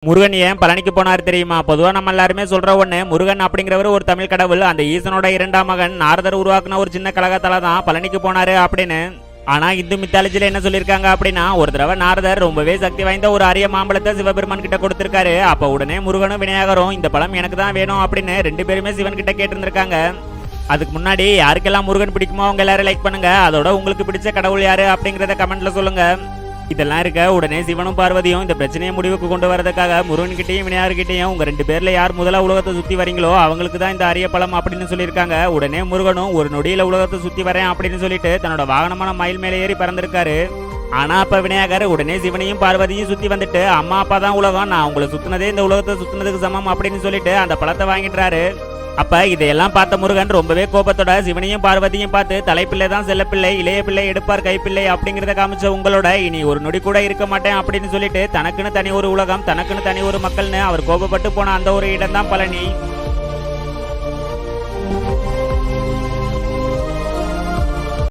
முருகன் ஏன் பழனிக்கு போனார் தெரியுமா? பொதுவா நம்ம எல்லாருமே சொல்ற ஒண்ணு, முருகன் அப்படிங்கிறவர் ஒரு தமிழ் கடவுள். அந்த ஈசனோட இரண்டாம் மகன் நாரதர் உருவாக்குன ஒரு சின்ன கழகத்தால தான் பழனிக்கு போனாரு அப்படின்னு. ஆனா இந்து மித்தாலஜில என்ன சொல்லியிருக்காங்க அப்படின்னா, ஒரு தடவை நாரதர் ரொம்பவே சக்தி வாய்ந்த ஒரு அரிய மாம்பழத்தை சிவபெருமான் கிட்ட கொடுத்திருக்காரு. அப்ப உடனே முருகனும் விநாயகரும் இந்த பழம் எனக்கு தான் வேணும் அப்படின்னு ரெண்டு பேருமே சிவன் கிட்ட கேட்டிருந்திருக்காங்க. அதுக்கு முன்னாடி யாருக்கெல்லாம் முருகன் பிடிக்குமோ அவங்க எல்லாரும் லைக் பண்ணுங்க. அதோட உங்களுக்கு பிடிச்ச கடவுள் யாரு அப்படிங்கறத கமெண்ட்ல சொல்லுங்க. இதெல்லாம் இருக்க உடனே சிவனும் பார்வதியும் இந்த பிரச்சனையை முடிவுக்கு கொண்டு வரதுக்காக முருகன்கிட்டையும் விநாயகர்கிட்டையும் உங்க ரெண்டு பேர்ல யார் முதல்ல உலகத்தை சுத்தி வரீங்களோ அவங்களுக்கு தான் இந்த அரிய பழம் அப்படின்னு சொல்லியிருக்காங்க. உடனே முருகனும் ஒரு நொடியில உலகத்தை சுத்தி வரேன் அப்படின்னு சொல்லிட்டு தன்னோட வாகனமான மயில் மேலே ஏறி பறந்திருக்காரு. ஆனா அப்ப விநாயகர் உடனே சிவனையும் பார்வதியும் சுத்தி வந்துட்டு, அம்மா அப்பா தான் உலகம், நான் உங்களை சுத்தினதே இந்த உலகத்தை சுத்தினதுக்கு சமம் அப்படின்னு சொல்லிட்டு அந்த பழத்தை வாங்கிட்டுறாரு. அப்ப இதையெல்லாம் பார்த்த முருகன் ரொம்பவே கோபத்தோட சிவனையும் பார்வதியும் பார்த்து, தலைப்பிள்ளை தான் செல்லப்பிள்ளை, இளைய பிள்ளை எடுப்பார் கைப்பிள்ளை அப்படிங்கிறத காமிச்ச உங்களோட இனி ஒரு நொடி கூட இருக்க மாட்டேன் அப்படின்னு சொல்லிட்டு தனக்குன்னு தனி ஒரு உலகம், தனக்குன்னு தனி ஒரு மக்கள்னு அவர் கோபப்பட்டு போன அந்த ஒரு இடம் தான் பழனி.